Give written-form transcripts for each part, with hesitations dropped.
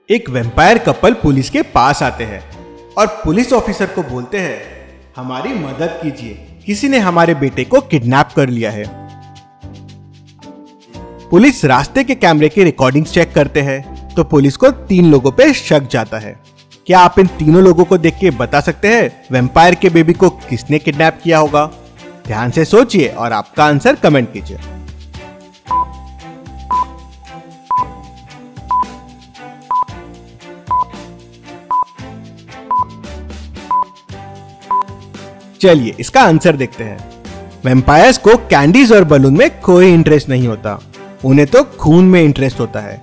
एक vampire couple police के पास आते हैं और पुलिस ऑफिसर को बोलते हैं, हमारी मदद कीजिए, किसी ने हमारे बेटे को किडनैप कर लिया है। पुलिस रास्ते के कैमरे की रिकॉर्डिंग्स चेक करते हैं तो पुलिस को 3 लोगों पे शक जाता है। क्या आप इन तीनों लोगों को देख के बता सकते हैं वैम्पायर के बेबी को किसने किडनैप किया होगा? ध्यान से सोचिए और आपका आंसर कमेंट कीजिए। चलिए इसका आंसर देखते हैं। वैम्पायर्स को कैंडीज और बलून में कोई इंटरेस्ट नहीं होता, उन्हें तो खून में इंटरेस्ट होता है।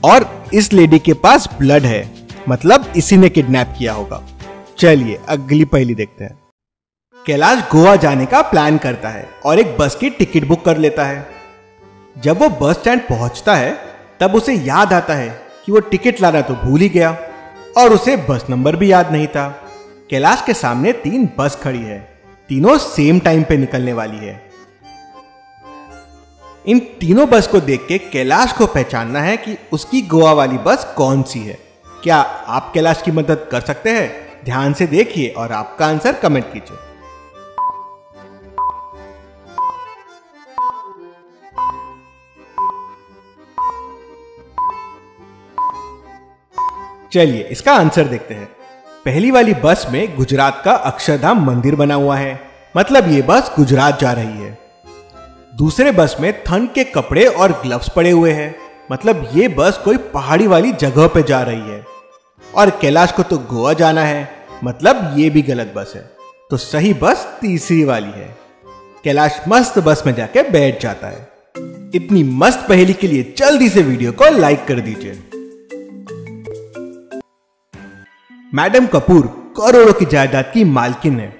और इस लेडी के पास ब्लड है, मतलब इसी ने किडनैप किया होगा। चलिए अगली पहेली देखते हैं। कैलाश गोवा जाने का प्लान करता है और एक बस की टिकट बुक कर लेता है। जब वो बस स्टैंड पहुंचता है तब उसे याद आता है कि वो टिकट लाना तो भूल ही गया और उसे बस नंबर भी याद नहीं था। कैलाश के सामने 3 बस खड़ी है, तीनों सेम टाइम पे निकलने वाली है। इन तीनों बस को देख के कैलाश को पहचानना है कि उसकी गोवा वाली बस कौन सी है। क्या आप कैलाश की मदद कर सकते हैं? ध्यान से देखिए और आपका आंसर कमेंट कीजिए। चलिए इसका आंसर देखते हैं। पहली वाली बस में गुजरात का अक्षरधाम मंदिर बना हुआ है, मतलब ये बस गुजरात जा रही है। दूसरे बस में ठंड के कपड़े और ग्लव्स पड़े हुए हैं, मतलब ये बस कोई पहाड़ी वाली जगह पे जा रही है। और कैलाश को तो गोवा जाना है, मतलब ये भी गलत बस है। तो सही बस तीसरी वाली है। कैलाश मस्त बस में जाके बैठ जाता है। इतनी मस्त पहेली के लिए जल्दी से वीडियो को लाइक कर दीजिए। मैडम कपूर करोड़ों की जायदाद की मालकिन है,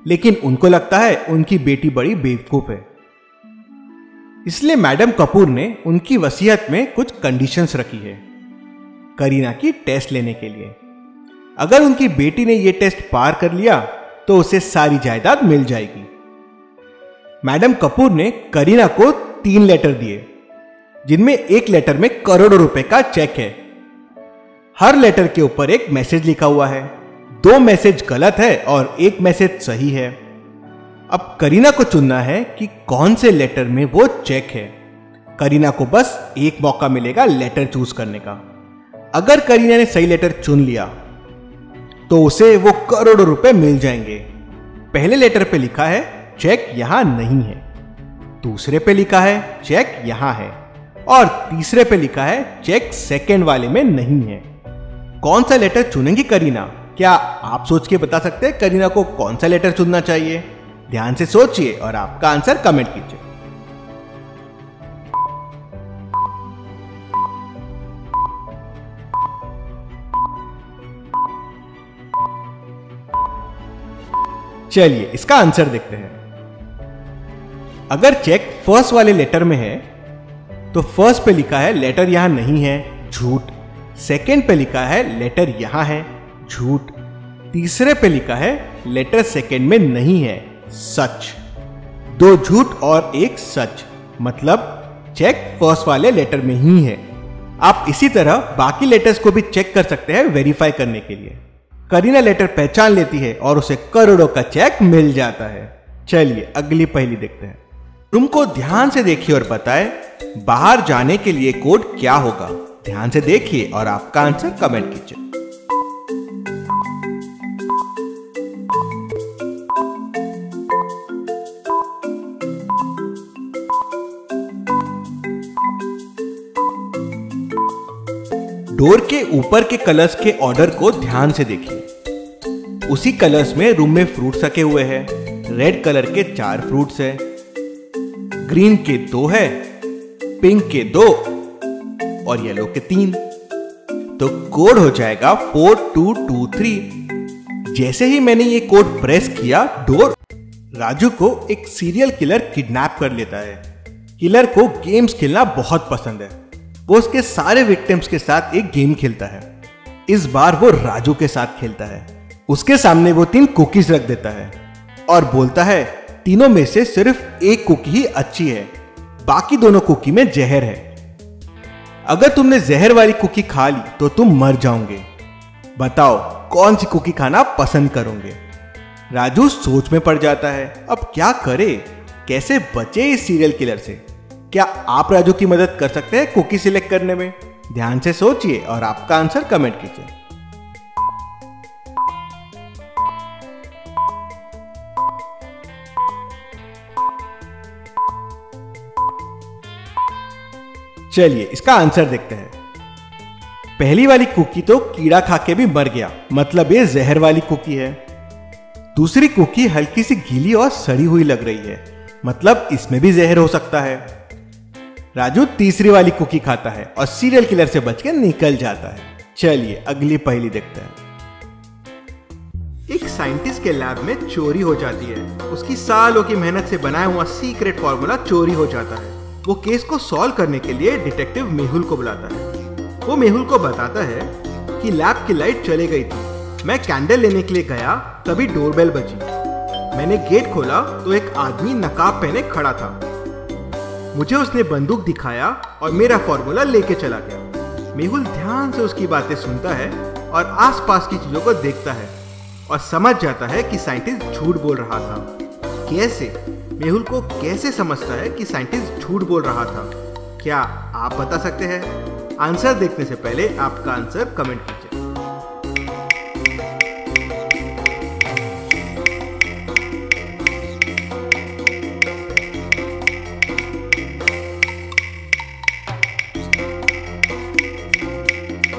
लेकिन उनको लगता है उनकी बेटी बड़ी बेवकूफ है। इसलिए मैडम कपूर ने उनकी वसीयत में कुछ कंडीशंस रखी है करीना की टेस्ट लेने के लिए। अगर उनकी बेटी ने यह टेस्ट पार कर लिया तो उसे सारी जायदाद मिल जाएगी। मैडम कपूर ने करीना को 3 लेटर दिए, जिनमें एक लेटर में करोड़ों रुपए का चेक है। हर लेटर के ऊपर एक मैसेज लिखा हुआ है। 2 मैसेज गलत है और 1 मैसेज सही है। अब करीना को चुनना है कि कौन से लेटर में वो चेक है। करीना को बस एक मौका मिलेगा लेटर चूज करने का। अगर करीना ने सही लेटर चुन लिया तो उसे वो करोड़ों रुपए मिल जाएंगे। पहले लेटर पे लिखा है चेक यहां नहीं है, दूसरे पे लिखा है चेक यहां है, और तीसरे पे लिखा है चेक सेकंड वाले में नहीं है। कौन सा लेटर चुनेंगी करीना? क्या आप सोच के बता सकते हैं करीना को कौन सा लेटर चुनना चाहिए? ध्यान से सोचिए और आपका आंसर कमेंट कीजिए। चलिए इसका आंसर देखते हैं। अगर चेक फर्स्ट वाले लेटर में है तो फर्स्ट पे लिखा है लेटर यहां नहीं है, झूठ। सेकंड पे लिखा है लेटर यहां है, झूठ। तीसरे पे लिखा है लेटर सेकंड में नहीं है, सच। 2 झूठ और 1 सच, मतलब चेक फर्स्ट वाले लेटर में ही है। आप इसी तरह बाकी लेटर्स को भी चेक कर सकते हैं वेरीफाई करने के लिए। करीना लेटर पहचान लेती है और उसे करोड़ों का चेक मिल जाता है। चलिए अगली पहेली देखते हैं। रूम को ध्यान से देखिए और बताएं बाहर जाने के लिए कोड क्या होगा। ध्यान से देखिए और आपका आंसर कमेंट कीजिए। डोर के ऊपर के कलर्स के ऑर्डर को ध्यान से देखिए। उसी कलर्स में रूम में फ्रूट्स रखे हुए हैं। रेड कलर के 4 फ्रूट्स हैं, ग्रीन के 2 है, पिंक के 2 और येलो के 3। तो कोड हो जाएगा 4223। जैसे ही मैंने ये कोड प्रेस किया, डोर राजू को एक सीरियल किलर किडनैप कर लेता है। किलर को गेम्स खेलना बहुत पसंद है। वो उसके सारे विक्टिम्स के साथ एक गेम खेलता है। इस बार वो राजू के साथ खेलता है। उसके सामने वो 3 कुकीज रख देता है और बोलता है तीनों में से सिर्फ एक कुकी ही अच्छी है, बाकी दोनों कुकी में जहर है। अगर तुमने जहर वाली कुकी खा ली तो तुम मर जाओगे। बताओ कौन सी कुकी खाना पसंद करोगे। राजू सोच में पड़ जाता है, अब क्या करे, कैसे बचे इस सीरियल किलर से। क्या आप राजू की मदद कर सकते हैं कुकी सिलेक्ट करने में? ध्यान से सोचिए और आपका आंसर कमेंट कीजिए। चलिए इसका आंसर देखते हैं। पहली वाली कुकी तो कीड़ा खा के भी मर गया, मतलब ये जहर वाली कुकी है। दूसरी कुकी हल्की सी गीली और सड़ी हुई लग रही है, मतलब इसमें भी जहर हो सकता है। राजू तीसरी वाली कुकी खाता है और सीरियल किलर से बच के निकल जाता है। चलिए अगली पहेली देखते हैं। एक साइंटिस्ट के लैब में चोरी हो जाती है। उसकी सालों की मेहनत से बनाया हुआ सीक्रेट फॉर्मूला चोरी हो जाता है। वो केस को सॉल्व करने के लिए डिटेक्टिव मेहुल को बुलाता है। वो मेहुल को बताता है कि लैब की लाइट चली गई थी। मैं कैंडल लेने के लिए गया, तभी डोरबेल बजी। मैंने गेट खोला तो एक आदमी नकाब पहने खड़ा था। मुझे उसने बंदूक दिखाया और मेरा फॉर्मूला लेके चला गया। मेहुल ध्यान से उसकी बातें सुनता है और आसपास की चीजों को देखता है और समझ जाता है कि साइंटिस्ट झूठ बोल रहा था। कैसे? मेहुल को कैसे समझता है कि साइंटिस्ट झूठ बोल रहा था? क्या आप बता सकते हैं? आंसर देखने से पहले आपका आंसर कमेंट कीजिए।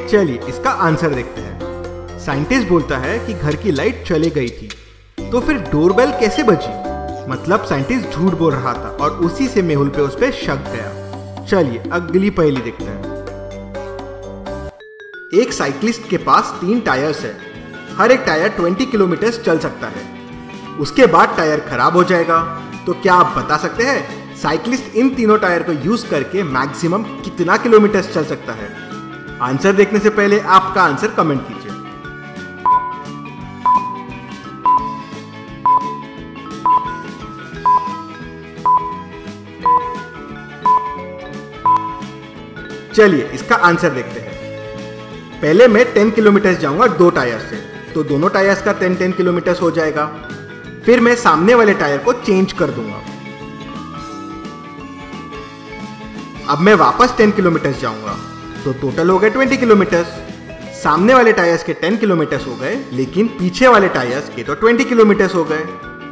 चलिए इसका आंसर देखते हैं। साइंटिस्ट बोलता है कि घर की लाइट चली गई थी, तो फिर डोरबेल कैसे बजी? मतलब साइंटिस्ट झूठ बोल रहा था और उसी से मेहुल पे उस पे शक गया। चलिए अगली पहेली देखते हैं। एक साइकिलिस्ट के पास 3 टायर्स है। हर एक टायर 20 किलोमीटर चल सकता है। उसके बाद टायर खराब हो जाएगा। तो क्या आप बता सकते हैं साइकिलिस्ट इन तीनों टायर को यूज करके मैक्सिमम कितना किलोमीटर चल सकता है? आंसर देखने से पहले आपका आंसर कमेंट कीजिए। चलिए इसका आंसर देखते हैं। पहले मैं 10 किलोमीटर जाऊंगा 2 टायर से, तो दोनों टायर्स का 10 किलोमीटर हो जाएगा। फिर मैं सामने वाले टायर को चेंज कर दूंगा। अब मैं वापस 10 किलोमीटर जाऊंगा, तो टोटल हो गए 20 किलोमीटर। सामने वाले टायर्स के 10 किलोमीटर हो गए, लेकिन पीछे वाले टायर्स के तो 20 किलोमीटर हो गए।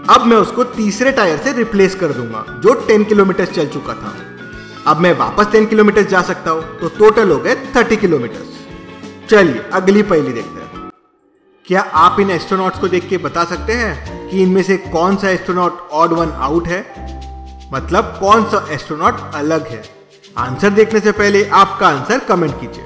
अब मैं उसको तीसरे टायर से रिप्लेस कर दूंगा जो 10 किलोमीटर चल चुका था। अब मैं वापस 10 किलोमीटर जा सकता हूं, तो टोटल हो गए 30 किलोमीटर। चलिए अगली पहेली देखते हैं। क्या आप इन एस्ट्रोनॉट्स को देख के बता सकते हैं कि इनमें से कौन सा एस्ट्रोनॉट ऑड वन आउट है? मतलब कौन सा एस्ट्रोनॉट अलग है? आंसर देखने से पहले आपका आंसर कमेंट कीजिए।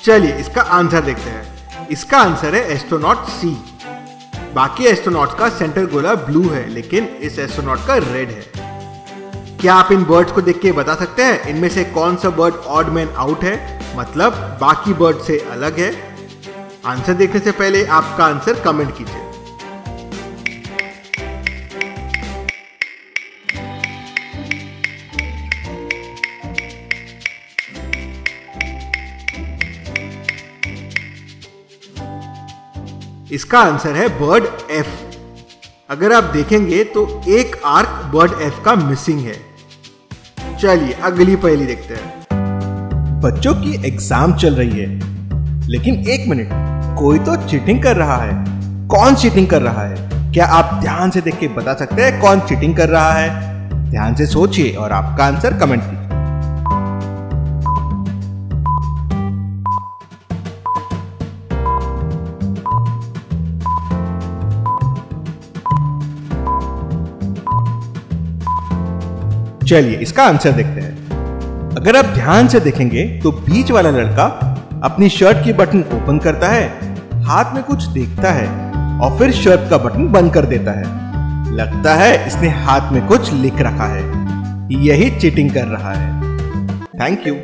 चलिए इसका आंसर देखते हैं। इसका आंसर है एस्ट्रोनॉट सी। बाकी एस्ट्रोनॉट्स का सेंटर गोला ब्लू है, लेकिन इस एस्ट्रोनॉट का रेड है। क्या आप इन बर्ड्स को देख के बता सकते हैं इनमें से कौन सा बर्ड ऑड मैन आउट है, मतलब बाकी बर्ड से अलग है? आंसर देखने से पहले आपका आंसर कमेंट कीजिए। इसका आंसर है बर्ड एफ। अगर आप देखेंगे तो एक आर्क बर्ड एफ का मिसिंग है। चलिए अगली पहेली देखते हैं। बच्चों की एग्जाम चल रही है, लेकिन 1 मिनट, कोई तो चीटिंग कर रहा है। कौन चीटिंग कर रहा है? क्या आप ध्यान से देख के बता सकते हैं कौन चीटिंग कर रहा है? ध्यान से सोचिए और आपका आंसर कमेंट कीजिए। चलिए इसका आंसर देखते हैं। अगर आप ध्यान से देखेंगे तो बीच वाला लड़का अपनी शर्ट की बटन ओपन करता है, हाथ में कुछ देखता है और फिर शर्ट का बटन बंद कर देता है। लगता है इसने हाथ में कुछ लिख रखा है। यही चीटिंग कर रहा है। Thank you.